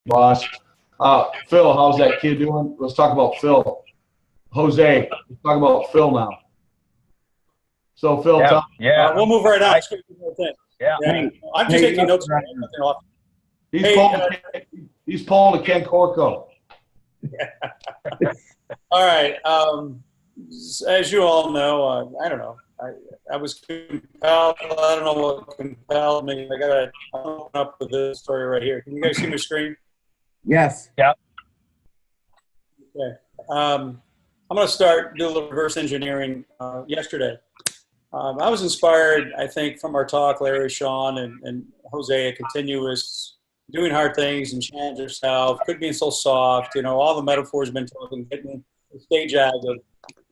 boss. Phil, how's that kid doing? Let's talk about Phil. Jose, let's talk about Phil now. So, Phil, we'll move right on. Yeah. I'm just taking notes. He's pulling a Ken Corco. All right. As you all know, I don't know. I was compelled. I don't know what compelled me. I got to open up with this story right here. Can you guys see my screen? Yes. Yeah. Okay. I'm going to start do a little reverse engineering. Yesterday, I was inspired, I think, from our talk, Larry, Sean, and Jose, a continuous doing hard things and challenge yourself, quit being so soft. You know, all the metaphors have been talking, getting the stage active.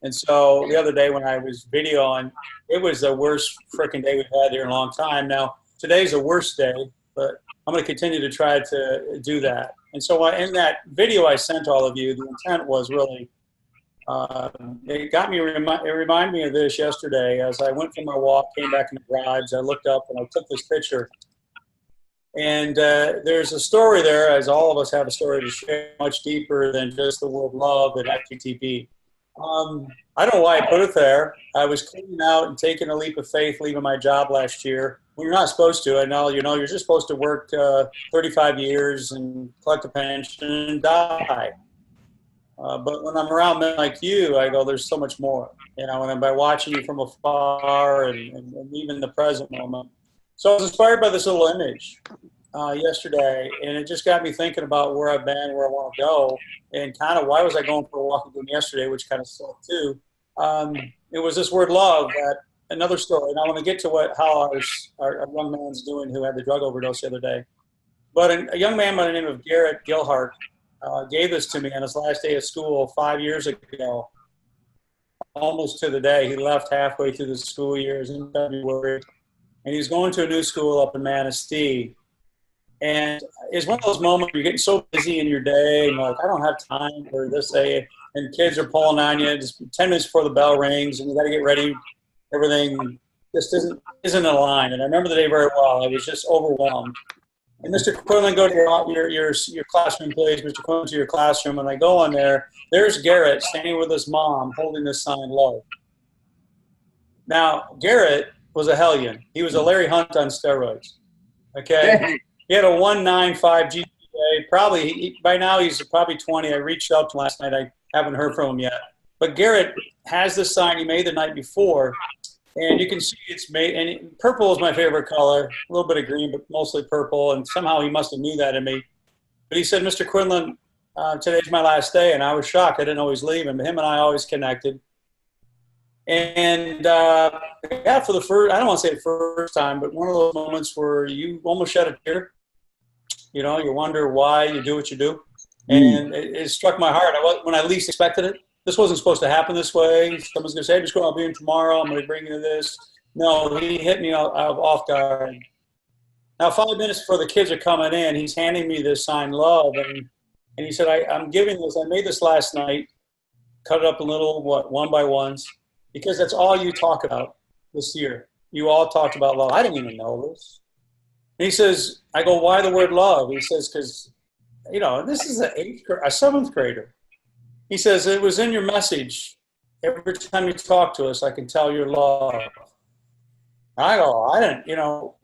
And so the other day when I was videoing, it was the worst freaking day we've had here in a long time. Now, today's the worst day, but I'm going to continue to try to do that. And so in that video I sent all of you, the intent was really, it got me, it reminded me of this yesterday as I went for my walk, came back in the garage, I looked up and I took this picture. And there's a story there, as all of us have a story to share, much deeper than just the word love and FTTP. I don't know why I put it there. I was cleaning out and taking a leap of faith, leaving my job last year. Well, you're not supposed to. I know, you know, you're just supposed to work 35 years and collect a pension and die. But when I'm around men like you, I go, there's so much more. You know, and by watching you from afar and even the present moment. So I was inspired by this little image yesterday, and it just got me thinking about where I've been, where I want to go, and kind of why was I going for a walk again yesterday, which kind of sucked too. It was this word love, that another story, and I want to get to how our young man's doing who had the drug overdose the other day. But a young man by the name of Garrett Gilhart gave this to me on his last day of school 5 years ago, almost to the day. He left halfway through the school year in February, and he's going to a new school up in Manistee. And it's one of those moments where you're getting so busy in your day, and you're like, I don't have time for this day. And kids are pulling on you just 10 minutes before the bell rings, and you got to get ready. Everything just isn't aligned. And I remember the day very well. I was just overwhelmed. And Mr. Quinlan, go to your classroom, please. Mr. Quinlan, to your classroom. And I go on there. There's Garrett standing with his mom holding this sign, love. Now, Garrett was a hellion. He was a Larry Hunt on steroids. Okay? He had a 1.95 GPA. Probably, by now he's probably 20. I reached out to him last night. I haven't heard from him yet. But Garrett has this sign he made the night before. And you can see it's made, and purple is my favorite color. A little bit of green, but mostly purple. And somehow he must have knew that in me. But he said, Mr. Quinlan, today's my last day. And I was shocked. I didn't always leave him. Him and I always connected. And yeah, for the first, I don't want to say the first time, but one of those moments where you almost shed a tear. You know, you wonder why you do what you do. And it struck my heart. When I least expected it. This wasn't supposed to happen this way. Someone's going to say, hey, I'll be in tomorrow. I'm going to bring you to this. No, he hit me off guard. Now, 5 minutes before the kids are coming in, he's handing me this sign, love. And he said, I'm giving this. I made this last night. Cut it up in little, one by ones. Because that's all you talk about this year. You all talked about love. I didn't even know this. And he says, I go, why the word love? He says, because, you know, this is a 7th grader. He says, it was in your message. Every time you talk to us, I can tell your love. I go, I didn't, you know,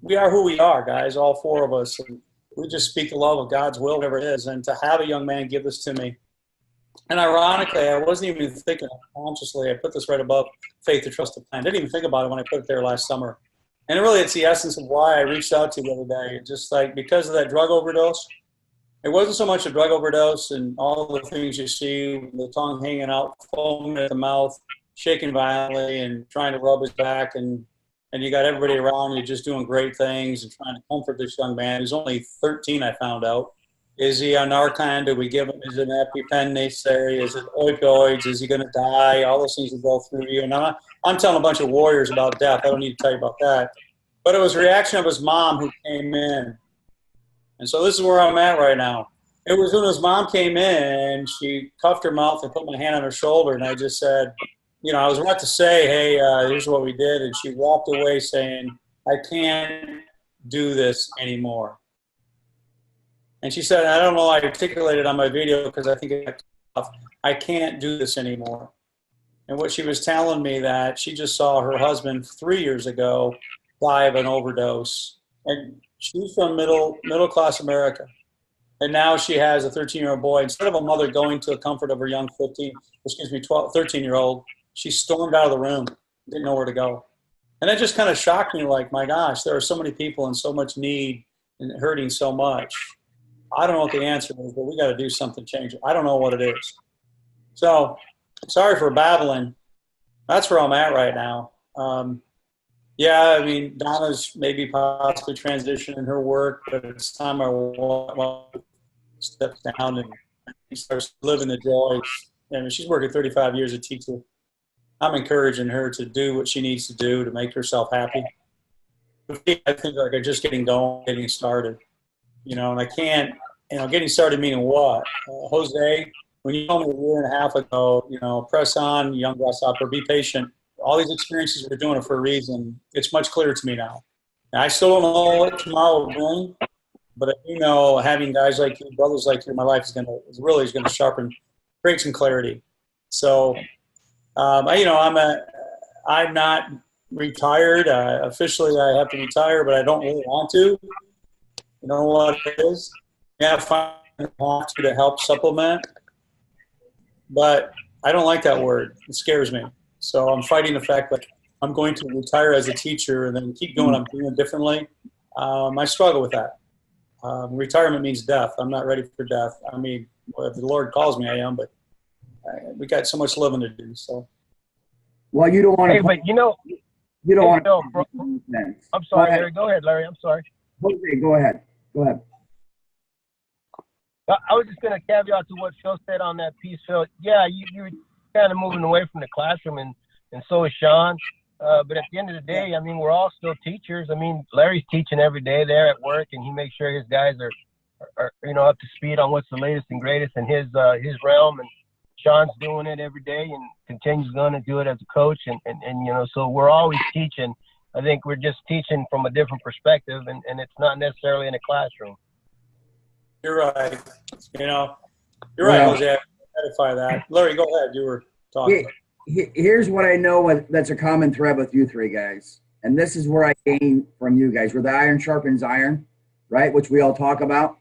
we are who we are, guys, all 4 of us. And we just speak the love of God's will, whatever it is. And to have a young man give this to me. And ironically, I wasn't even thinking consciously. I put this right above faith, to trust, to plan. I didn't even think about it when I put it there last summer. And really, it's the essence of why I reached out to you the other day. Just like because of that drug overdose. It wasn't so much a drug overdose and all the things you see, the tongue hanging out, foaming at the mouth, shaking violently and trying to rub his back. And you got everybody around you just doing great things and trying to comfort this young man who's only 13, I found out. Is he on Narcan? Do we give him, is it an EpiPen necessary? Is it opioids? Is he going to die? All those things will go through you. And I'm telling a bunch of warriors about death. I don't need to tell you about that. But it was a reaction of his mom who came in. And so this is where I'm at right now. It was when his mom came in, she cuffed her mouth and put my hand on her shoulder, and I just said, you know, I was about to say, hey, here's what we did, and she walked away saying, I can't do this anymore. And she said, I don't know, I articulated on my video because I think it's tough. I can't do this anymore. And what she was telling me that she just saw her husband 3 years ago die of an overdose. And she's from middle class America. And now she has a 13-year-old boy. Instead of a mother going to the comfort of her young 13-year-old, she stormed out of the room, didn't know where to go. And that just kind of shocked me, like, my gosh, there are so many people in so much need and hurting so much. I don't know what the answer is, but we got to do something, change it. I don't know what it is. So, sorry for babbling. That's where I'm at right now. Yeah, I mean, Donna's maybe possibly transitioning her work, but it's time I steps down and starts living the joy. I mean, she's working 35 years as a teacher. I'm encouraging her to do what she needs to do to make herself happy. I think like I'm just getting going, getting started, and I can't, getting started meaning what? Jose, when you told me a year and a half ago, press on, young grasshopper, be patient. All these experiences, we're doing it for a reason. It's much clearer to me now. And I still don't know what tomorrow will bring, but I do know having guys like you, brothers like you in my life is going to sharpen, create some clarity. So, I'm not retired. Officially, I have to retire, but I don't really want to. You know what it is? Yeah, I want to help supplement, but I don't like that word. It scares me. So I'm fighting the fact that I'm going to retire as a teacher and then keep going. I'm doing it differently. I struggle with that. Retirement means death. I'm not ready for death. I mean, if the Lord calls me, I am, but we got so much living to do. So. Well, you don't want to. Hey, but you don't want to. I'm sorry, Larry. Go ahead, Larry. I'm sorry. Okay, go ahead. Go ahead. I was just going to caveat to what Phil said on that piece, Phil. Yeah, you're kind of moving away from the classroom, and so is Sean. But at the end of the day, I mean, we're all still teachers. I mean, Larry's teaching every day there at work, and he makes sure his guys are up to speed on what's the latest and greatest in his realm. And Sean's doing it every day and continues going to do it as a coach. And so we're always teaching. I think we're just teaching from a different perspective, and it's not necessarily in a classroom. You're right. You're right, Jose. I edify that. Larry, go ahead. You were talking. Here's what I know that's a common thread with you three guys. And this is where I gain from you guys, where the iron sharpens iron, right? Which we all talk about.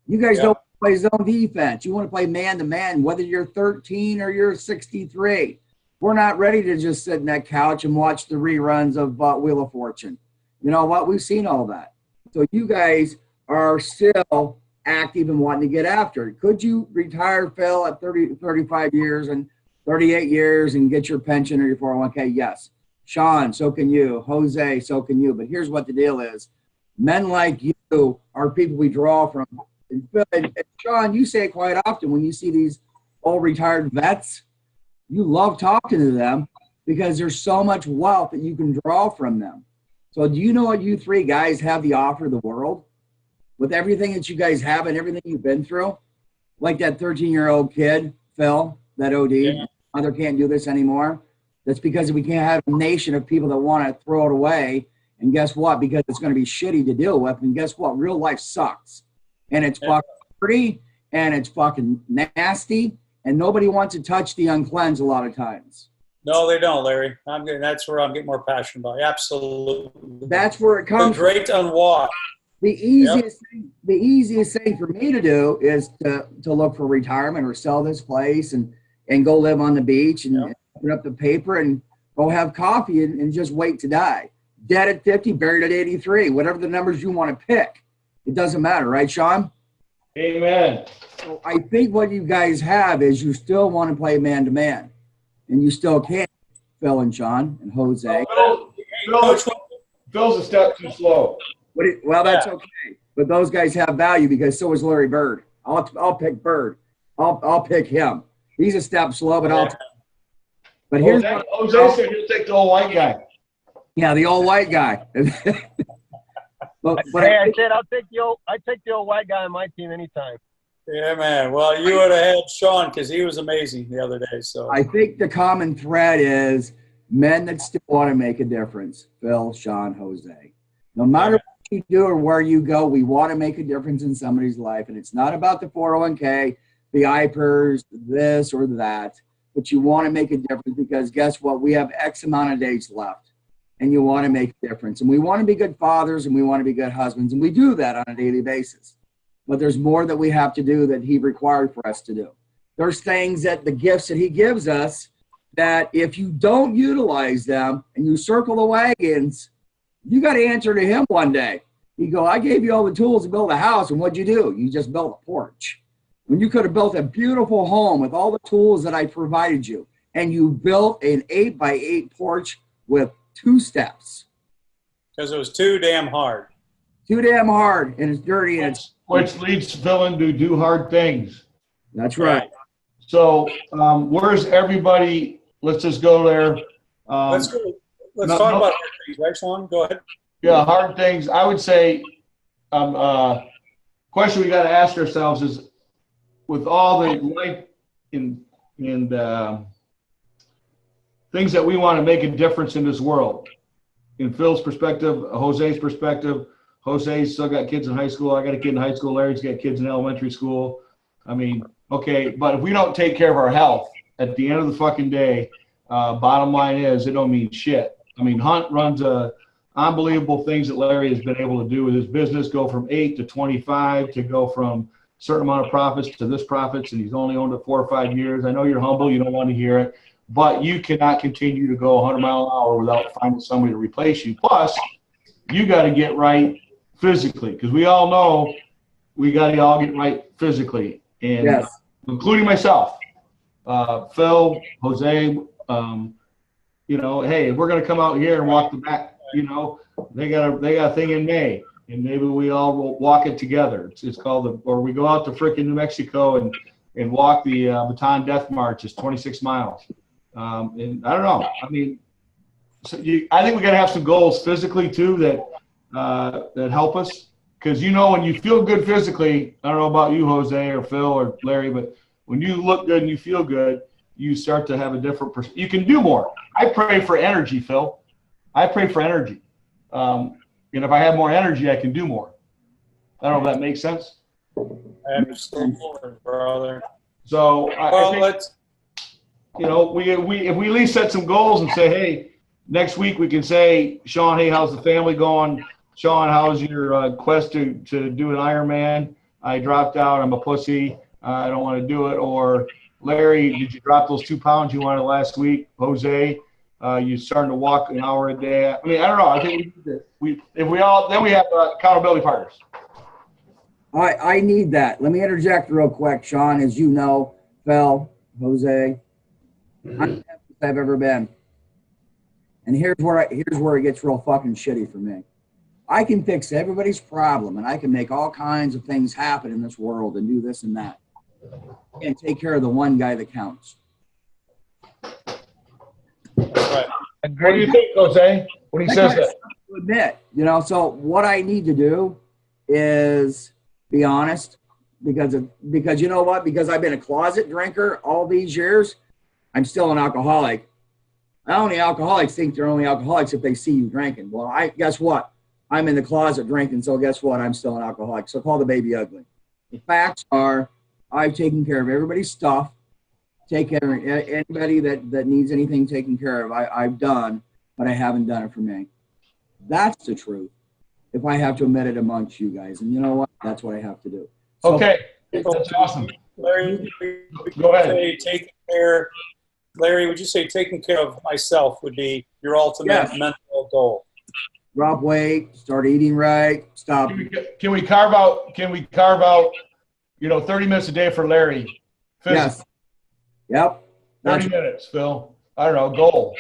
You guys don't play zone defense. You want to play man-to-man, whether you're 13 or you're 63. We're not ready to just sit in that couch and watch the reruns of Wheel of Fortune. You know what? We've seen all that. So you guys are still active and wanting to get after it. Could you retire, Phil, at 35 years and 38 years and get your pension or your 401k? Yes. Sean, so can you. Jose, so can you. But here's what the deal is. Men like you are people we draw from. And Phil, and Sean, you say it quite often when you see these old retired vets, you love talking to them because there's so much wealth that you can draw from them. So do you know what you three guys have to offer the world? With everything that you guys have and everything you've been through, like that 13-year-old kid, Phil, that OD'd, mother can't do this anymore. That's because we can't have a nation of people that want to throw it away. And guess what? Because it's going to be shitty to deal with. And guess what? Real life sucks. And it's fucking dirty and it's fucking nasty. And nobody wants to touch the uncleansed a lot of times. No, they don't, Larry. That's where I'm getting more passionate about. Absolutely. That's where it comes from. Great unwashed. The easiest thing for me to do is to look for retirement or sell this place and go live on the beach and open up the paper and go have coffee and just wait to die. Dead at 50, buried at 83, whatever the numbers you want to pick. It doesn't matter, right, Sean? Amen. So I think what you guys have is you still want to play man-to-man, and you still can, Phil and Sean and Jose. Phil's a step too slow. Well, that's okay. But those guys have value because so is Larry Bird. I'll pick Bird. I'll pick him. He's a step slow, but But here's Jose said he'll take the old white guy. Yeah, the old white guy. but I said I take the old white guy on my team anytime. Yeah, man. Well, you would have had Sean because he was amazing the other day. So I think the common thread is men that still want to make a difference. Phil, Sean, Jose. No matter what you do or where you go, we want to make a difference in somebody's life. And it's not about the 401k, the IPERS, this or that, but you want to make a difference because guess what? We have X amount of days left and you want to make a difference. And we want to be good fathers and we want to be good husbands. And we do that on a daily basis. But there's more that we have to do that he required for us to do. There's things that the gifts that he gives us that if you don't utilize them and you circle the wagons, you got to answer to him one day. You go, I gave you all the tools to build a house, and what'd you do? You just built a porch. When you could have built a beautiful home with all the tools that I provided you, and you built an 8x8 porch with 2 steps. Because it was too damn hard. Too damn hard, and it's dirty, and it's... Which leads Phil to do hard things. That's right. So where's everybody? Let's just go there. Let's go. Let's talk about hard things, right, Sean? Go ahead. Yeah, hard things. I would say question we got to ask ourselves is, with all the life and things that we want to make a difference in this world, in Phil's perspective, Jose's perspective, Jose's still got kids in high school. I got a kid in high school. Larry's got kids in elementary school. I mean, okay, but if we don't take care of our health at the end of the fucking day, bottom line is it don't mean shit. I mean, Hunt runs unbelievable things that Larry has been able to do with his business, go from 8 to 25, to go from a certain amount of profits to this profits, and he's only owned it 4 or 5 years. I know you're humble, you don't want to hear it, but you cannot continue to go 100 miles an hour without finding somebody to replace you. Plus, you got to get right physically, because we all know we got to all get right physically, and yes, including myself, Phil, Jose. You know, hey, we're going to come out here and walk the back. You know, they got a thing in May, and maybe we all will walk it together. It's called or we go out to frickin' New Mexico and walk the Baton Death March. It's 26 miles. And I don't know. I mean, I think we got to have some goals physically too that help us, because you know when you feel good physically. I don't know about you, Jose or Phil or Larry, but when you look good and you feel good, you start to have a different perspective. You can do more. I pray for energy, Phil. I pray for energy. And if I have more energy, I can do more. I don't know if that makes sense. Absolutely, brother. So I think, you know, we if we at least set some goals and say, hey, next week we can say, Sean, hey, how's the family going? Sean, how's your quest to do an Ironman? I dropped out. I'm a pussy. I don't want to do it. Or Larry, did you drop those 2 pounds you wanted last week? Jose, you starting to walk an hour a day? I mean, I don't know. I think we have accountability partners. I need that. Let me interject real quick, Sean. As you know, Phil, Jose, I'm the happiest I've ever been. And here's where it gets real fucking shitty for me. I can fix everybody's problem, and I can make all kinds of things happen in this world and do this and that, and take care of the one guy that counts. Right. What do you think, Jose, when he says that? To admit, you know, so what I need to do is be honest, because you know what? Because I've been a closet drinker all these years, I'm still an alcoholic. Only alcoholics think they're only alcoholics if they see you drinking. Well, guess what? I'm in the closet drinking, so guess what? I'm still an alcoholic. So call the baby ugly. The facts are, I've taken care of everybody's stuff. Take care of anybody that needs anything taken care of. I've done, but I haven't done it for me. That's the truth. If I have to admit it amongst you guys, and you know what? That's what I have to do. So, okay, that's awesome. Larry, Go ahead. Larry, would you say taking care of myself would be your ultimate mental goal? Drop weight, start eating right, stop. Can we carve out, you know, 30 minutes a day for Larry? Yes. Yep. 30 minutes, Phil. I don't know, goal.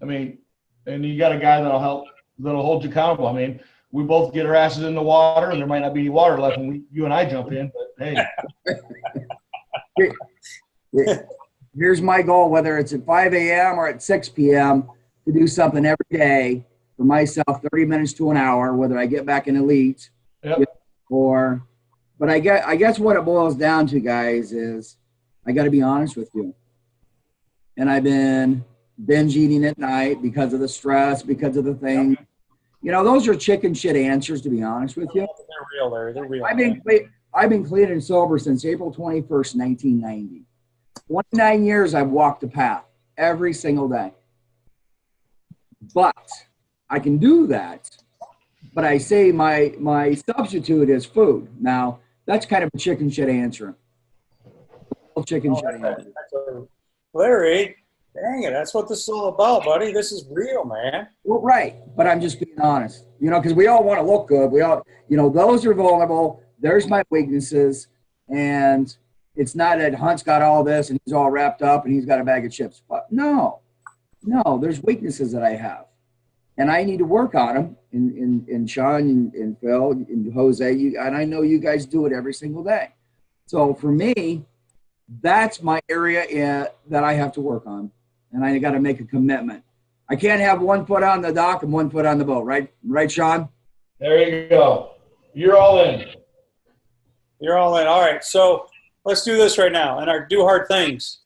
I mean, and you got a guy that'll hold you accountable. I mean, we both get our asses in the water, and there might not be any water left when you and I jump in, but hey. Here's my goal, whether it's at 5 a.m. or at 6 p.m., to do something every day for myself, 30 minutes to an hour, whether I get back in elite but I guess what it boils down to, guys, is I got to be honest with you. And I've been binge eating at night because of the stress, because of the thing. You know, those are chicken shit answers, to be honest with you. They're real, Larry. They're real. I've been clean and sober since April 21st, 1990. 29 years I've walked the path every single day. But I can do that. But I say my substitute is food. Now, that's kind of a chicken shit answer. Chicken shit answer. Larry, dang it, that's what this is all about, buddy. This is real, man. Well, right, but I'm just being honest. You know, because we all want to look good. We all, you know, those are vulnerable. There's my weaknesses, and it's not that Hunt's got all this and he's all wrapped up and he's got a bag of chips. But no, there's weaknesses that I have, and I need to work on them. And Sean and Phil and Jose, and I know you guys do it every single day. So for me, that's my area that I have to work on, and I got to make a commitment. I can't have one foot on the dock and one foot on the boat, right? Right, Sean? There you go. You're all in. You're all in. All right, so let's do this right now. And our do hard things.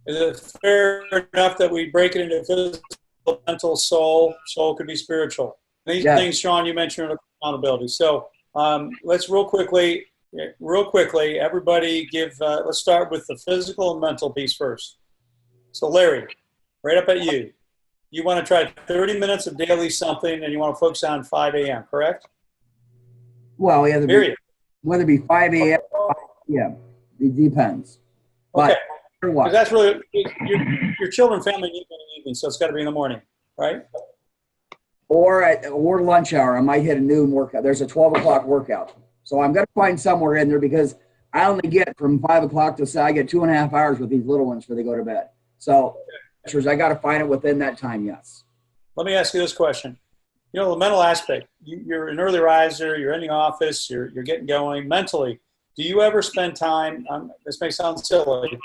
Is it fair enough that we break it into physical, mental, soul? Soul could be spiritual. These things, Sean, you mentioned accountability. So let's real quickly, everybody give, let's start with the physical and mental piece first. So Larry, right up at you. You want to try 30 minutes of daily something, and you want to focus on 5 a.m., correct? Well, yeah, whether it be 5 a.m. or 5 p.m., it depends. Okay. But what? Because that's really, your children, family need in the evening, so it's got to be in the morning, right? Or lunch hour. I might hit a noon workout. There's a 12 o'clock workout. So I'm going to find somewhere in there because I only get from 5 o'clock to say I get 2.5 hours with these little ones before they go to bed. So I got to find it within that time, yes. Let me ask you this question. You know, the mental aspect, you're an early riser, you're in the office, you're getting going. Mentally, do you ever spend time, this may sound silly,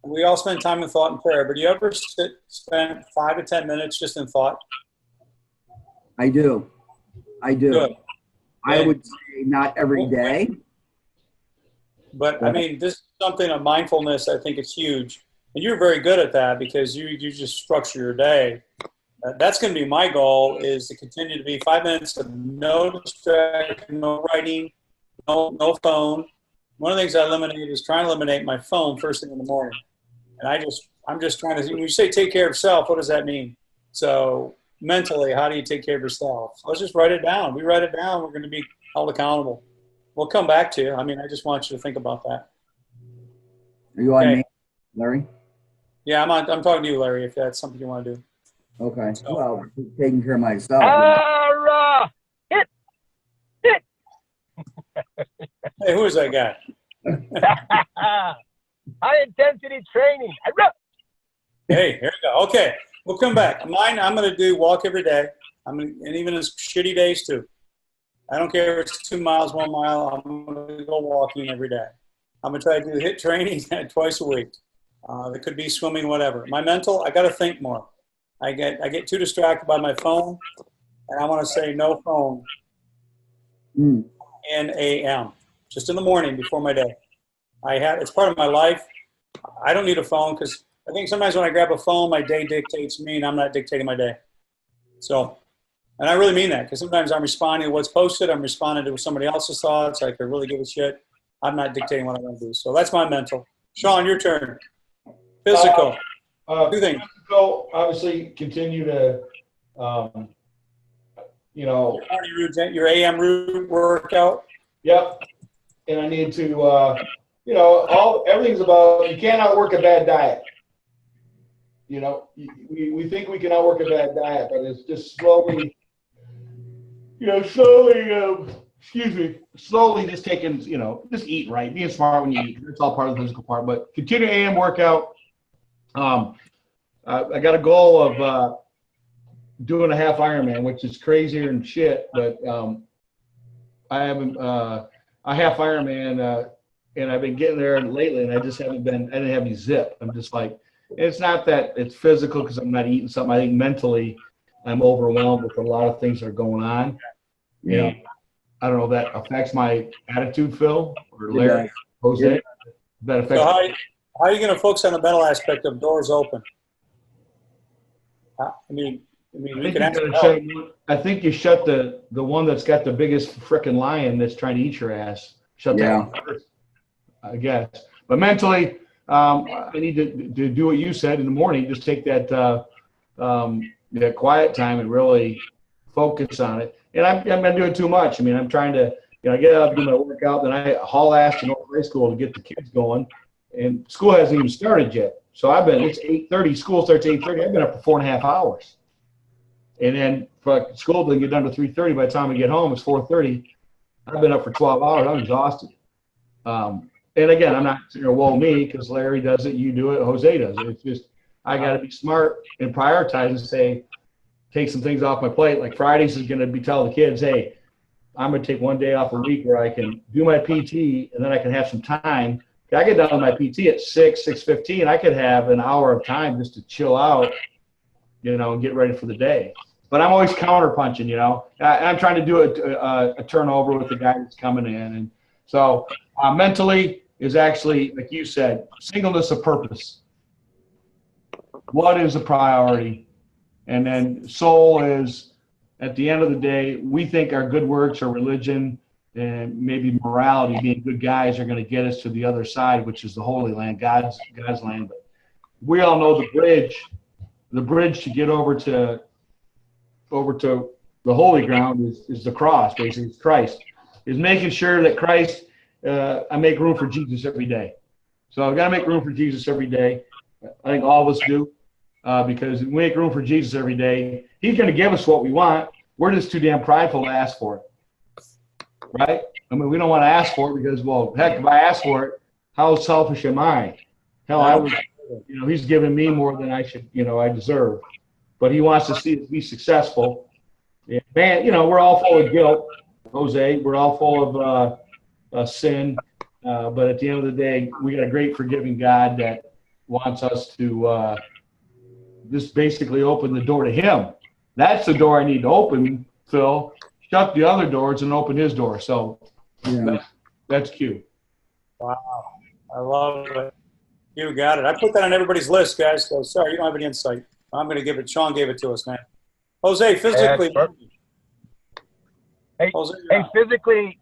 we all spend time in thought and prayer, but do you ever spend 5 to 10 minutes just in thought? I do. Good. I would say not every day. But, I mean, this is something of mindfulness, I think it's huge. And you're very good at that because you just structure your day. That's going to be my goal, is to continue to be 5 minutes of no distraction, no writing, no phone. One of the things I eliminate is trying to eliminate my phone first thing in the morning. And I'm just trying to, when you say take care of self, what does that mean? So mentally, how do you take care of yourself? Let's just write it down. We write it down, we're going to be held accountable. We'll come back to you. I mean, I just want you to think about that. Are you on me, Larry? Yeah, I'm talking to you, Larry, if that's something you want to do. Okay. So, well, taking care of myself. Hit. Hey, who is that guy? High intensity training. Hey, here we go. Okay, we'll come back. Mine, I'm going to do walk every day. And even as shitty days too. I don't care if it's 2 miles, 1 mile. I'm going to go walking every day. I'm going to try to do HIIT training twice a week. It could be swimming, whatever. My mental, I got to think more. I get too distracted by my phone, and I want to say no phone. 10 a.m. just in the morning before my day. It's part of my life. I don't need a phone because I think sometimes when I grab a phone, my day dictates me, and I'm not dictating my day. So, and I really mean that because sometimes I'm responding to what's posted. I'm responding to somebody else's thoughts. I could really give a shit. I'm not dictating what I'm going to do. So that's my mental. Sean, your turn. Physical. 2 things. Physical, obviously, continue to, you know. Your morning routine, your AM workout. Yep. And I need to, you know, everything's about, you can't outwork a bad diet. You know, we think we can outwork a bad diet, but it's just slowly, you know, slowly just taking, you know, just eat right, being smart when you eat. It's all part of the physical part, but continue AM workout. I got a goal of doing a half Ironman, which is crazier than shit, but I haven't a half Ironman, and I've been getting there lately, and I didn't have any zip. I'm just like, it's not that it's physical because I'm not eating something. I think mentally I'm overwhelmed with a lot of things that are going on. Yeah. And I don't know if that affects my attitude, Phil, or Larry, Jose. That affects. So how are you going to focus on the mental aspect of doors open? I mean, I mean, I you think, can you ask gotta shut, I think you shut the one that's got the biggest frickin' lion that's trying to eat your ass. Shut that Yeah. one first, I guess. But mentally, I need to do what you said in the morning. Just take that quiet time and really focus on it. And I'm not doing too much. I mean, I'm trying to, I get up, do my workout, then I haul ass to North High School to get the kids going. And school hasn't even started yet. So it's 8:30. School starts at 8:30. I've been up for 4.5 hours. And then school doesn't get done to 3:30. By the time I get home, it's 4:30. I've been up for 12 hours. I'm exhausted. And again, I'm not saying, whoa, me, because Larry does it, you do it, Jose does it. It's just, I got to be smart and prioritize and say, take some things off my plate. Like Fridays is going to be telling the kids, hey, I'm going to take one day off a week where I can do my PT and then I can have some time. I get done with my PT at 6:15. I could have an hour of time just to chill out, and get ready for the day. But I'm always counterpunching, I'm trying to do a turnover with the guy that's coming in. And so mentally is actually, like you said, singleness of purpose. What is the priority? And then soul is, at the end of the day, we think our good works or religion and maybe morality, being good guys, are going to get us to the other side, which is the Holy Land, God's land. But we all know the bridge to get over to the holy ground is the cross, basically. It's Christ. Is making sure that Christ, I make room for Jesus every day. So I've got to make room for Jesus every day. I think all of us do, because if we make room for Jesus every day, he's going to give us what we want. We're just too damn prideful to ask for it. Right? I mean, we don't want to ask for it because, well, heck, if I ask for it, how selfish am I? Hell, he's giving me more than I should, I deserve. But he wants to see us be successful. And man, we're all full of guilt, Jose. We're all full of sin. But at the end of the day, we got a great forgiving God that wants us to just basically open the door to him. That's the door I need to open, Phil. Shut the other doors and open his door. So that's cute. Wow. I love it. You got it. I put that on everybody's list, guys. So sorry, you don't have any insight. I'm going to give it. Sean gave it to us, man. Jose, physically. Jose, physically,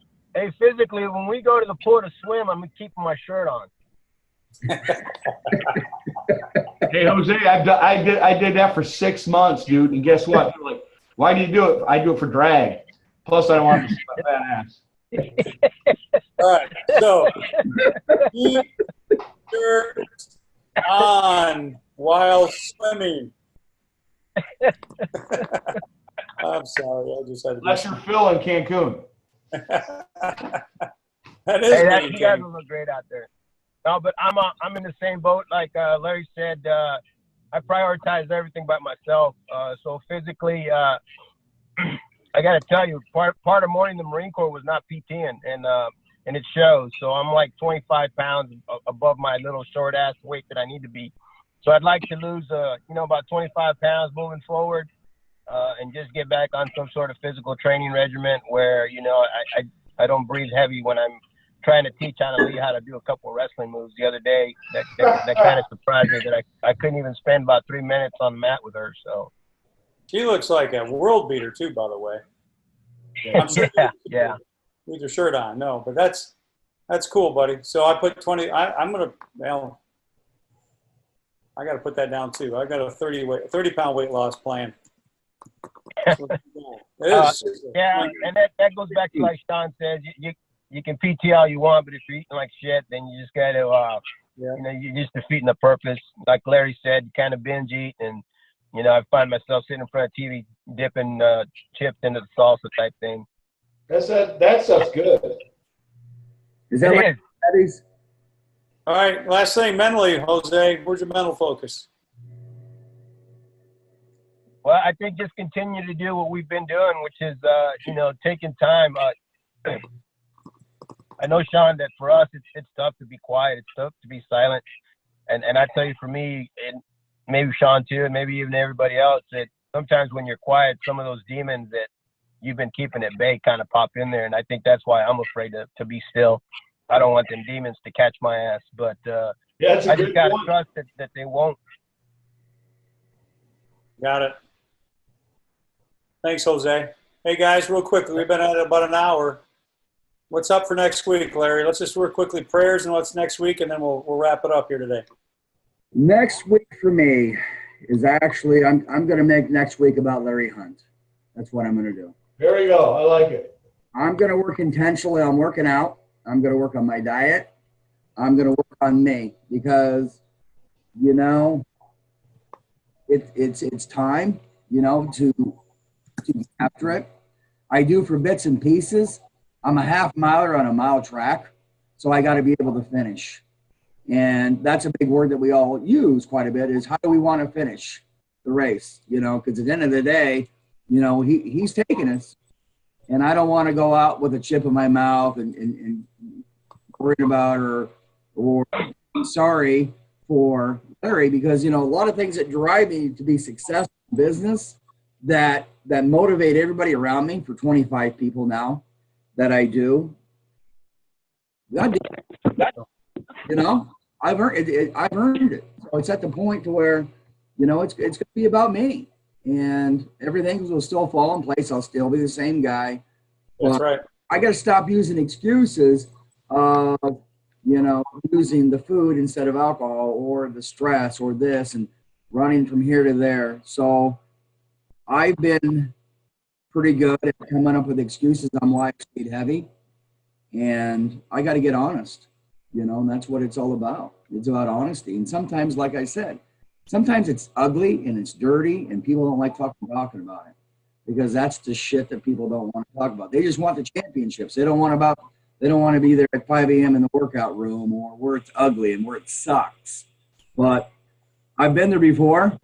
when we go to the pool to swim, I'm keeping my shirt on. Hey, Jose, I did that for 6 months, dude. And guess what? They're like, why do you do it? I do it for drag. Plus, I don't want to sweat that ass. All right. So, keep shirt on while swimming. I'm sorry. I just had to. Unless you're Phil in Cancun. That is you guys will look great out there. No, but I'm in the same boat. Like Larry said, I prioritize everything by myself. So physically, I got to tell you, part of morning the Marine Corps was not PTing, and it shows. So I'm like 25 pounds above my little short ass weight that I need to be. So I'd like to lose, about 25 pounds moving forward, and just get back on some sort of physical training regimen where, I don't breathe heavy when I'm trying to teach Annalie how to do a couple of wrestling moves the other day. That kind of surprised me that I couldn't even spend about 3 minutes on the mat with her. So she looks like a world beater too, by the way. I'm sure yeah. With your shirt on, no, but that's cool, buddy. So I put 20. I'm gonna. Well, I got to put that down too. I got a 30-pound weight loss plan. It is. Yeah, and that goes back to like Sean says. You can PT all you want, but if you're eating like shit, then you just got to, you're just defeating the purpose. Like Larry said, you kind of binge eat, and I find myself sitting in front of TV dipping chips into the salsa type thing. That stuff's good. Is that like Patty's? All right, last thing, mentally, Jose, where's your mental focus? Well, I think just continue to do what we've been doing, which is, taking time. I know, Sean, that for us, it's tough to be quiet. It's tough to be silent. And I tell you, for me, and maybe Sean too, and maybe even everybody else, that sometimes when you're quiet, some of those demons that you've been keeping at bay kind of pop in there. And I think that's why I'm afraid to be still. I don't want them demons to catch my ass. But I just got to trust that they won't. Got it. Thanks, Jose. Hey, guys, real quickly, we've been at it about an hour. What's up for next week, Larry? Let's just work quickly prayers and what's next week, and then we'll wrap it up here today. Next week for me is actually, I'm going to make next week about Larry Hunt. That's what I'm going to do. There you go. I like it. I'm going to work intentionally on working out. I'm going to work on my diet. I'm going to work on me because, you know, it's time, you know, to get after it. I do for bits and pieces. I'm a half miler on a mile track, so I got to be able to finish. And that's a big word that we all use quite a bit is how do we want to finish the race, you know, because at the end of the day, you know, he's taking us. And I don't want to go out with a chip in my mouth and worried about or sorry for Larry because, you know, a lot of things that drive me to be successful in business that motivate everybody around me for 25 people now that I do. God damn, you know, I've earned it. I've earned it. So it's at the point to where, you know, it's going to be about me. And everything will still fall in place. I'll still be the same guy. That's right. I got to stop using excuses of, you know, using the food instead of alcohol or the stress or this and running from here to there. So I've been pretty good at coming up with excuses on why I stayed heavy. And I got to get honest, you know, and that's what it's all about. It's about honesty. And sometimes, like I said, sometimes it's ugly and it's dirty and people don't like talking about it because that's the shit that people don't want to talk about. They just want the championships. They don't want to be there at 5 a.m. in the workout room or where it's ugly and where it sucks. But I've been there before.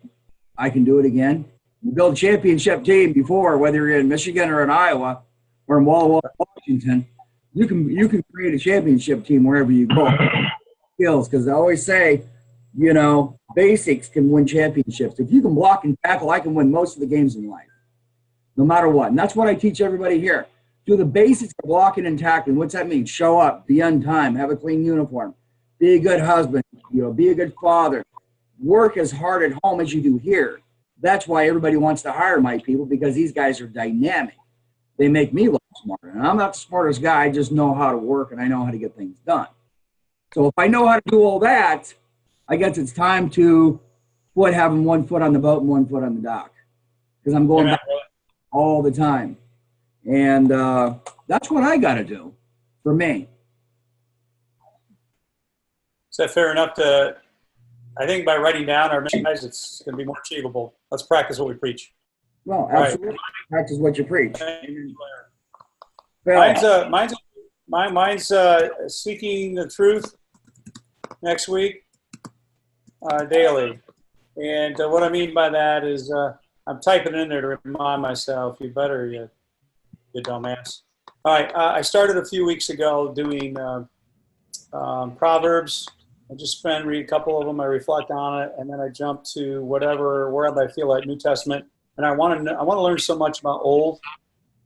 I can do it again. You build a championship team before, whether you're in Michigan or in Iowa or in Walla Walla, Washington, you can create a championship team wherever you go. Skills, because I always say, you know, basics can win championships. If you can block and tackle, I can win most of the games in life, no matter what. And that's what I teach everybody here. Do the basics of blocking and tackling. What's that mean? Show up, be on time, have a clean uniform, be a good husband, you know, be a good father. Work as hard at home as you do here. That's why everybody wants to hire my people, because these guys are dynamic. They make me look smarter. And I'm not the smartest guy. I just know how to work and I know how to get things done. So if I know how to do all that, I guess it's time to quit having one foot on the boat and one foot on the dock, because I'm going back all the time. And that's what I got to do for me. Is that fair enough to, I think by writing down our mission, guys, it's going to be more achievable. Let's practice what we preach. Well, absolutely. Right. Practice what you preach. Mine's seeking the truth next week daily. And what I mean by that is I'm typing in there to remind myself, you better, you dumbass. All right, I started a few weeks ago doing Proverbs. I just read a couple of them, I reflect on it, and then I jump to wherever I feel like New Testament. And I want to learn so much about Old,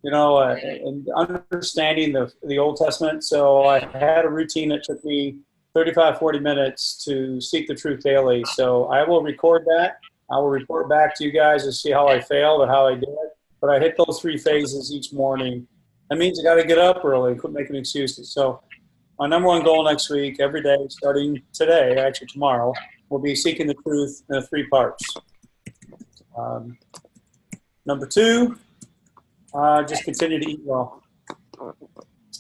you know, and understanding the Old Testament. So I had a routine that took me 35, 40 minutes to seek the truth daily. So I will record that. I will report back to you guys to see how I failed or how I did it. But I hit those 3 phases each morning. That means I got to get up early, quit making excuses. So my number 1 goal next week, every day, starting today, actually tomorrow, will be seeking the truth in 3 parts. Number 2, just continue to eat well.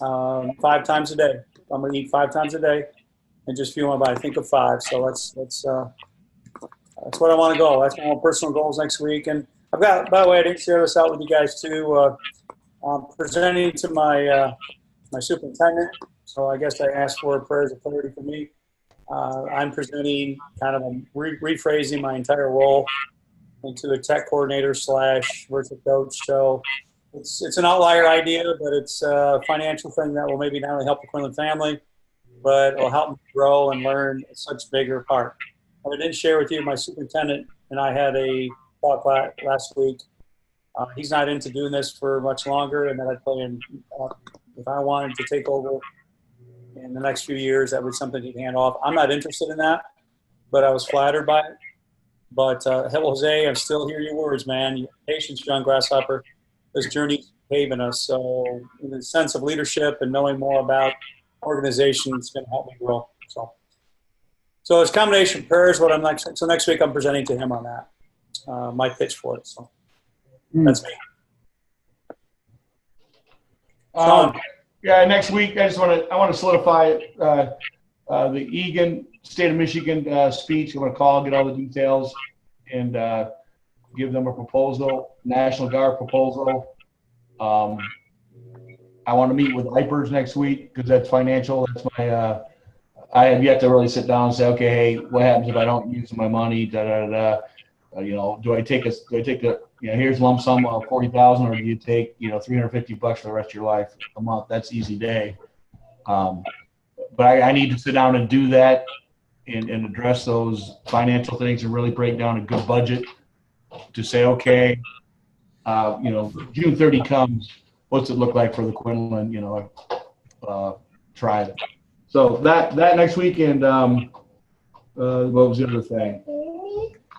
5 times a day. I'm going to eat 5 times a day and just fuel my body. Think of 5. So that's what I want to go. That's my own personal goals next week. And I've got, by the way, I didn't share this out with you guys too. I'm presenting to my my superintendent. So I guess I asked for prayers of clarity for me. I'm presenting kind of rephrasing my entire role into a tech coordinator / virtual coach. So it's an outlier idea, but it's a financial thing that will maybe not only help the Quinlan family, but it'll help me grow and learn such a bigger part. I didn't share with you, my superintendent and I had a talk last week. He's not into doing this for much longer, and that I plan, if I wanted to take over in the next few years, that was something he'd hand off. I'm not interested in that, but I was flattered by it. But Jose, I still hear your words, man. Patience, young grasshopper. this journey paving us. So in the sense of leadership and knowing more about organization, it's going to help me grow. So it's a combination of prayers. What I'm like. So next week I'm presenting to him on that. My pitch for it. So that's me. Yeah, next week I want to solidify the Egan State of Michigan speech. I'm going to call, get all the details, and give them a proposal, National Guard proposal. I want to meet with Vipers next week because that's financial. That's my. I have yet to really sit down and say, okay, hey, what happens if I don't use my money? Da da da. Do I take the here's lump sum of 40,000, or do you take $350 for the rest of your life a month? That's easy day. But I need to sit down and do that and address those financial things and really break down a good budget to say, okay, June 30 comes, what's it look like for the Quinlan, tribe? So that next weekend, what was the other thing?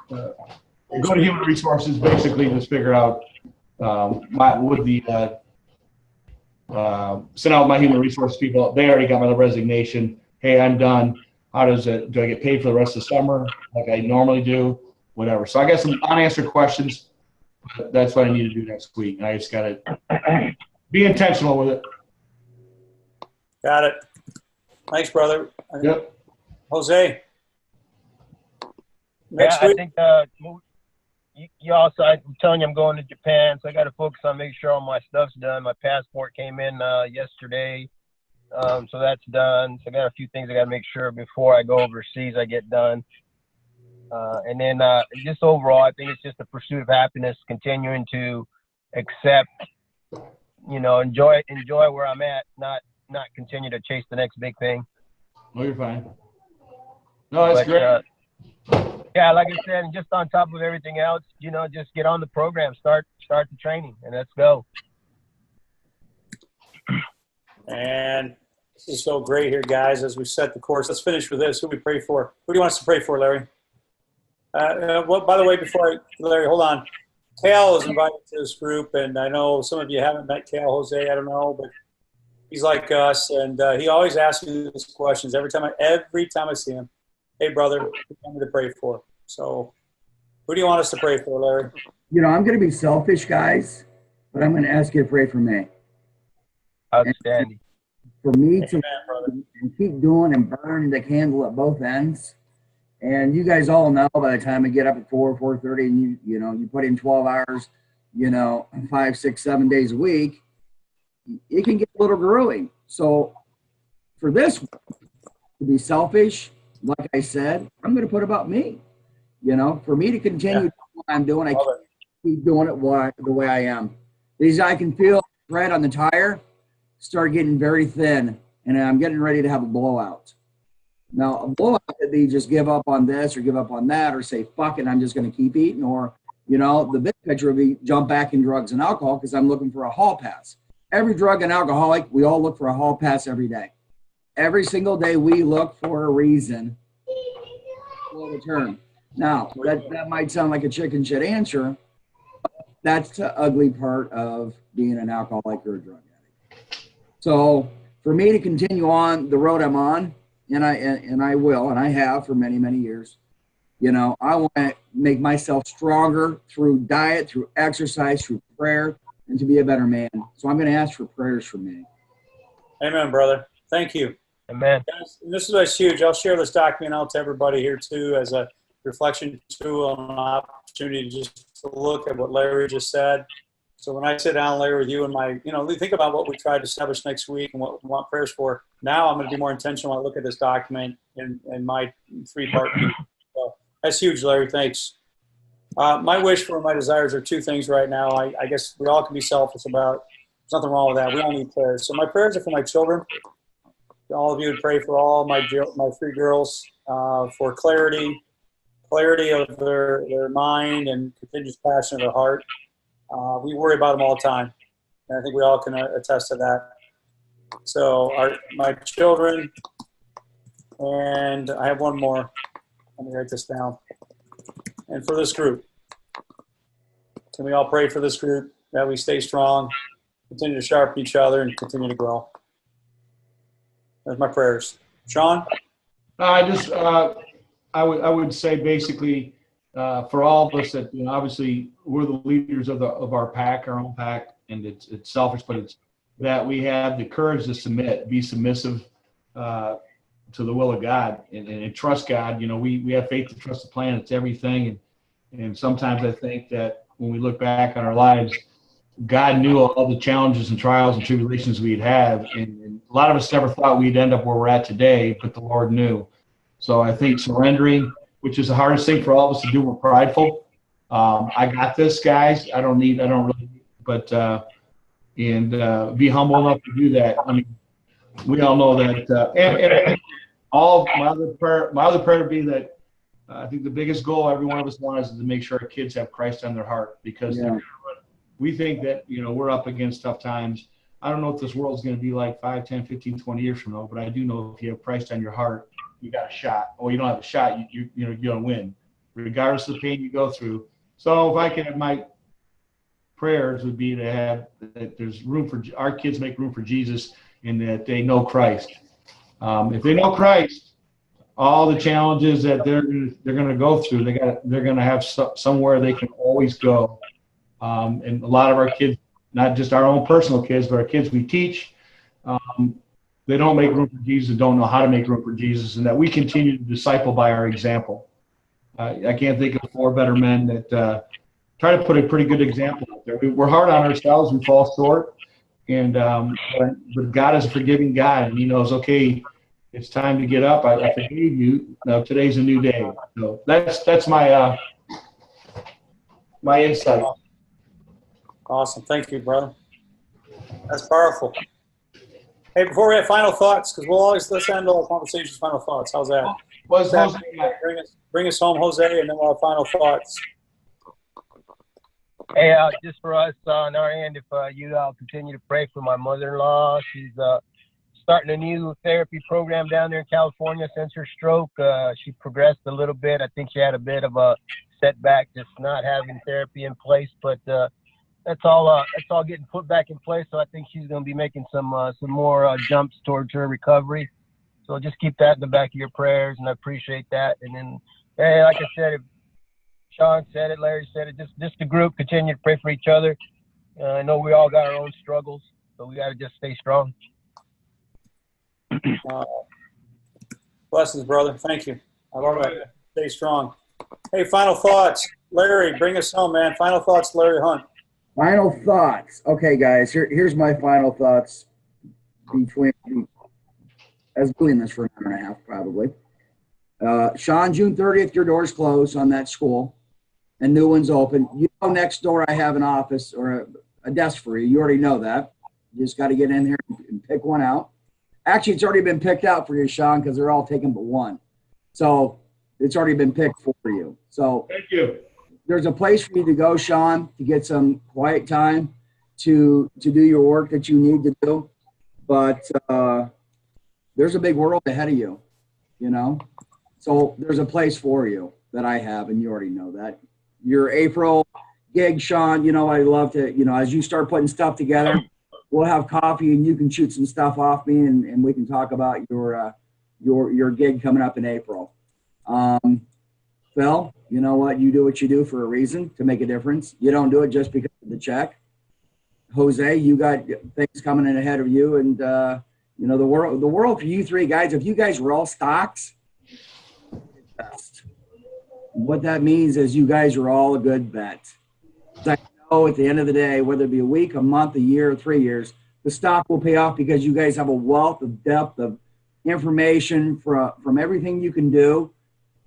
Go to human resources, basically just figure out send out my human resource people. They already got my resignation. Hey, I'm done. How do I get paid for the rest of the summer like I normally do? Whatever. So I got some unanswered questions. But that's what I need to do next week. And I just got to be intentional with it. Got it. Thanks, brother. Yep. Jose. Next week. I think you also, I'm telling you, I'm going to Japan, so I got to focus on making sure all my stuff's done. My passport came in yesterday, so that's done. So I got a few things I got to make sure before I go overseas I get done. And then just overall, I think it's just a pursuit of happiness, continuing to accept, enjoy where I'm at, not continue to chase the next big thing. No, you're fine. No, that's great. Yeah, like I said, and just on top of everything else, just get on the program, start the training, and let's go. And this is so great here, guys, as we set the course. Let's finish with this. Who do we pray for? Who do you want us to pray for, Larry? By the way, Larry, hold on. Cal is invited to this group, and I know some of you haven't met Cal, Jose, I don't know, but he's like us, and he always asks me these questions every time I see him. Hey, brother, who do you want me to pray for? So who do you want us to pray for, Larry? I'm going to be selfish, guys, but I'm going to ask you to pray for me. Outstanding. For me to keep doing and burning the candle at both ends. And you guys all know by the time I get up at 4:30 and you put in 12 hours, 5, 6, 7 days a week, it can get a little grueling. So for this, to be selfish, like I said, I'm going to put about me. For me to continue what I'm doing, I can't keep doing it the way I am. Because I can feel thread on the tire start getting very thin, and I'm getting ready to have a blowout. Now, a blowout could be just give up on this or give up on that or say, fuck it, I'm just going to keep eating. Or, the big picture would be jump back in drugs and alcohol because I'm looking for a hall pass. Every drug and alcoholic, we all look for a hall pass every day. Every single day we look for a reason for the term. Now, that might sound like a chicken shit answer. That's the ugly part of being an alcoholic or a drug addict. So for me to continue on the road I'm on, and I will, and I have for many, many years, I want to make myself stronger through diet, through exercise, through prayer, and to be a better man. So I'm going to ask for prayers for me. Amen, brother. Thank you. Amen. This is huge. I'll share this document out to everybody here too as a reflection tool and an opportunity just to look at what Larry just said. So when I sit down, Larry, with you and think about what we tried to establish next week and what we want prayers for. Now I'm going to be more intentional when I look at this document and my 3-part piece. So that's huge, Larry. Thanks. My wish for my desires are 2 things right now. I guess we all can be selfish about. There's nothing wrong with that. We all need prayers. So my prayers are for my children. All of you would pray for all my 3 girls for clarity of their mind and continuous passion of their heart. We worry about them all the time, and I think we all can attest to that. So my children, and I have one more. Let me write this down. And for this group, can we all pray for this group? that we stay strong, continue to sharpen each other, and continue to grow. That's my prayers. Sean? I would say basically for all of us that obviously we're the leaders of our pack, our own pack, and it's selfish, but it's that we have the courage to submit, be submissive to the will of God, and trust God. We have faith to trust the plan. It's everything, and sometimes I think that when we look back on our lives, God knew all the challenges and trials and tribulations we'd have, and a lot of us never thought we'd end up where we're at today, but the Lord knew. So I think surrendering, which is the hardest thing for all of us to do, we're prideful. I got this, guys. I don't really, but and be humble enough to do that. I mean, we all know that. And all my other prayer would be that I think the biggest goal every one of us wants is to make sure our kids have Christ on their heart, because we think that we're up against tough times. I don't know what this world's going to be like 5, 10, 15, 20 years from now, but I do know if you have Christ on your heart, you got a shot. Or you don't have a shot, you're going to win, regardless of the pain you go through. So if I can have my prayers would be to have that there's room for our kids, make room for Jesus, and that they know Christ. If they know Christ, all the challenges that they're going to go through, they're going to have somewhere they can always go. And a lot of our kids, not just our own personal kids, but our kids we teach, they don't make room for Jesus and don't know how to make room for Jesus, and that we continue to disciple by our example. I can't think of 4 better men that try to put a pretty good example out there. We're hard on ourselves. We fall short. And but God is a forgiving God, and He knows, okay, it's time to get up. I forgave you. Now today's a new day. So that's my my insight. Awesome. Thank you, brother. That's powerful. Hey, before we have final thoughts, because let's end all conversations, final thoughts. How's that? Bring us home, Jose, and then we'll have final thoughts. Hey, just for us on our end, if you continue to pray for my mother-in-law. She's starting a new therapy program down there in California since her stroke. She progressed a little bit. I think she had a bit of a setback just not having therapy in place, but that's all getting put back in place. So I think she's going to be making some more jumps towards her recovery. So just keep that in the back of your prayers, and I appreciate that. And then, hey, like I said, if Sean said it, Larry said it, just the group continue to pray for each other. I know we all got our own struggles, so we got to just stay strong. Blessings, brother. Thank you. I love it. Stay strong. Hey, final thoughts. Larry, bring us home, man. Final thoughts, Larry Hunt. Final thoughts. Okay, guys, here's my final thoughts between, I was doing this for an hour and a half probably. Sean, June 30th, your door's closed on that school and new one's open. You know, next door I have an office or a desk for you. You already know that. You just got to get in here and pick one out. Actually, it's already been picked out for you, Sean, because they're all taken but one. So it's already been picked for you. So thank you. There's a place for you to go, Sean, to get some quiet time to do your work that you need to do. But there's a big world ahead of you, you know. So there's a place for you that I have, and you already know that. Your April gig, Sean, you know, I love to, you know, as you start putting stuff together, we'll have coffee and you can shoot some stuff off me and we can talk about your gig coming up in April. Phil, you know what? You do what you do for a reason, to make a difference. You don't do it just because of the check. Jose, you got things coming in ahead of you, and you know, the world for you three guys, if you guys were all stocks, what that means is you guys are all a good bet. I know at the end of the day, whether it be a week, a month, a year, or 3 years, the stock will pay off because you guys have a wealth of depth of information from everything you can do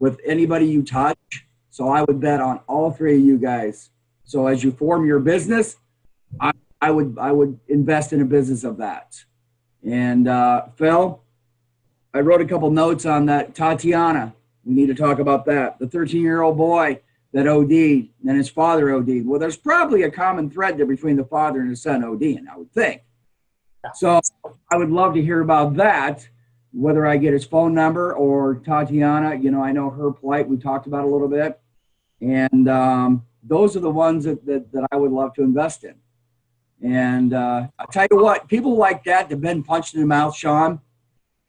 with anybody you touch. So I would bet on all three of you guys. So as you form your business, I would invest in a business of that. And Phil, I wrote a couple notes on that. Tatiana, we need to talk about that. The 13-year-old boy that OD'd and his father OD'd. Well, there's probably a common thread there between the father and his son OD'ing, I would think. So I would love to hear about that, whether I get his phone number or Tatiana. You know, I know her plight. We talked about a little bit. And those are the ones that I would love to invest in. And I'll tell you what, people like that have been punched in the mouth, Sean,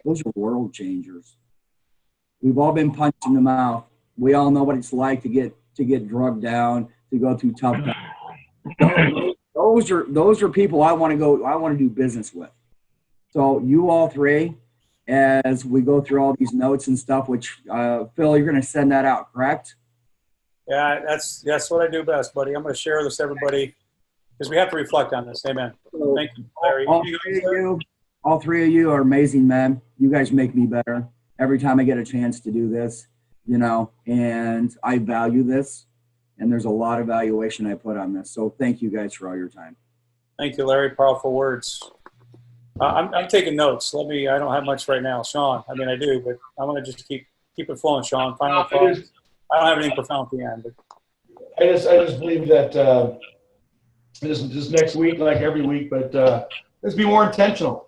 those are world changers. We've all been punched in the mouth. We all know what it's like to get drugged down, to go through tough times. Those are people I want to do business with. So you all three, as we go through all these notes and stuff, which Phil, you're going to send that out, correct? Yeah, that's what I do best, buddy. I'm going to share this with everybody because we have to reflect on this. Amen. Thank you, Larry. All three of you are amazing men. You guys make me better every time I get a chance to do this, you know, and I value this, and there's a lot of valuation I put on this. So thank you guys for all your time. Thank you, Larry. Powerful words. I'm taking notes. I don't have much right now. Sean, I mean, I do, but I'm going to just keep it flowing, Sean. Final thoughts. I don't have anything profound at the end. But. I just believe that this next week, like every week, but let's be more intentional.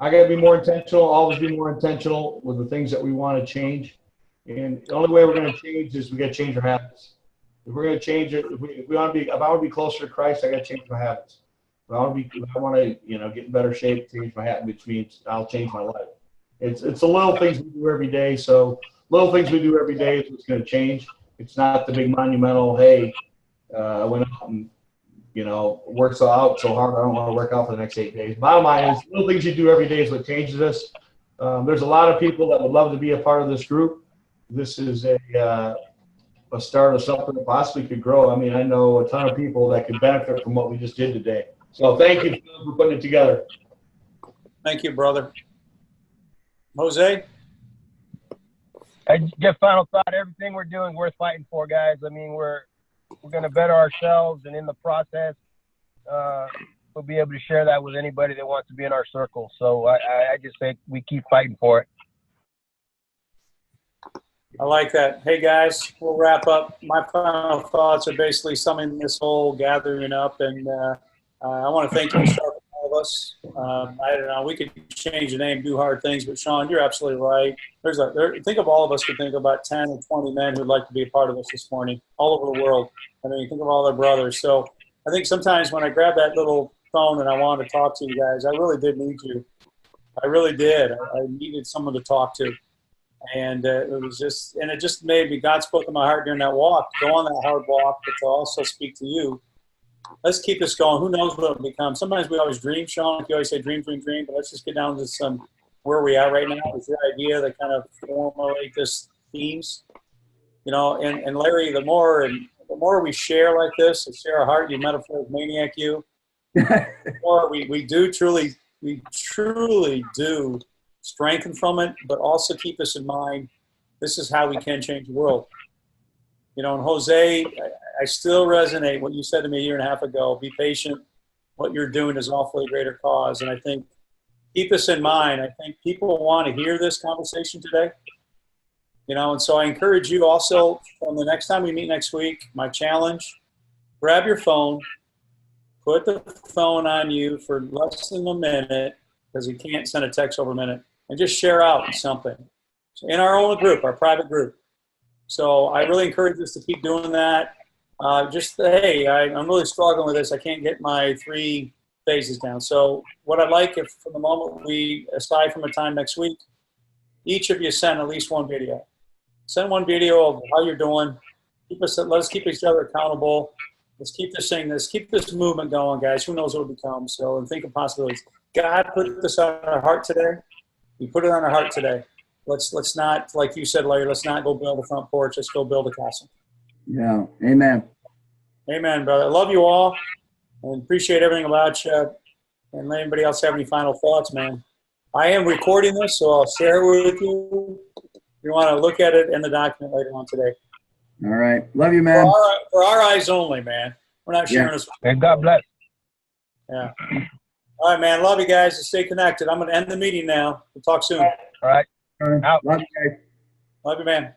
I got to be more intentional, always be more intentional with the things that we want to change. And the only way we're going to change is we got to change our habits. If we're going to change it, if I want to be closer to Christ, I got to change my habits. If I want to, get in better shape, change my habit, which means I'll change my life. It's the little things we do every day. So little things we do every day is what's going to change. It's not the big monumental, hey, I went out and, worked out so hard I don't want to work out for the next 8 days. Bottom line is little things you do every day is what changes us. There's a lot of people that would love to be a part of this group. This is a start of something that possibly could grow. I mean, I know a ton of people that could benefit from what we just did today. So thank you for putting it together. Thank you, brother. Jose? I just final thought, everything we're doing worth fighting for, guys. I mean, we're going to better ourselves, and in the process, we'll be able to share that with anybody that wants to be in our circle. So I just think we keep fighting for it. I like that. Hey, guys, we'll wrap up. My final thoughts are basically summing this whole gathering up, and I want to thank you, Sean, all of us. I don't know, we could change the name, do hard things, but Sean, you're absolutely right. Think of all of us could think about 10 or 20 men who'd like to be a part of this this morning, all over the world. I mean, think of all their brothers. So I think sometimes when I grab that little phone and I wanted to talk to you guys, I really did need you. I really did. I needed someone to talk to. And it just made me, God spoke to my heart during that walk, to go on that hard walk, but to also speak to you. Let's keep this going. Who knows what it'll become? Sometimes we always dream, Sean. You always say dream, dream, dream. But let's just get down to where we are right now. Is your idea to kind of formulate this themes, And Larry, the more we share like this, and share our heart, you metaphoric maniac, you. The more we truly do strengthen from it, but also keep us in mind. This is how we can change the world. And Jose, I still resonate what you said to me a year and a half ago. Be patient. What you're doing is awfully greater cause. And I think, keep this in mind. I think people want to hear this conversation today. And so I encourage you also, from the next time we meet next week, my challenge, grab your phone, put the phone on you for less than a minute, because you can't send a text over a minute, and just share out something. So in our own group, our private group. So I really encourage us to keep doing that. I'm really struggling with this. I can't get my 3 phases down. So what I'd like, if for the moment aside from a time next week, each of you send at least one video. Send one video of how you're doing. Let us keep each other accountable. Let's keep this movement going, guys. Who knows what it'll become? So, and think of possibilities. God put this on our heart today. He put it on our heart today. Let's not, like you said, Larry, let's not go build a front porch. Let's go build a castle. Yeah. Amen. Amen, brother. I love you all and appreciate everything about you. And let anybody else have any final thoughts, man. I am recording this, so I'll share it with you. If you want to look at it in the document later on today. All right. Love you, man. For our eyes only, man. We're not sharing this. And God bless. Yeah. All right, man. Love you guys. Stay connected. I'm going to end the meeting now. We'll talk soon. All right. Love you, guys. Love you, man.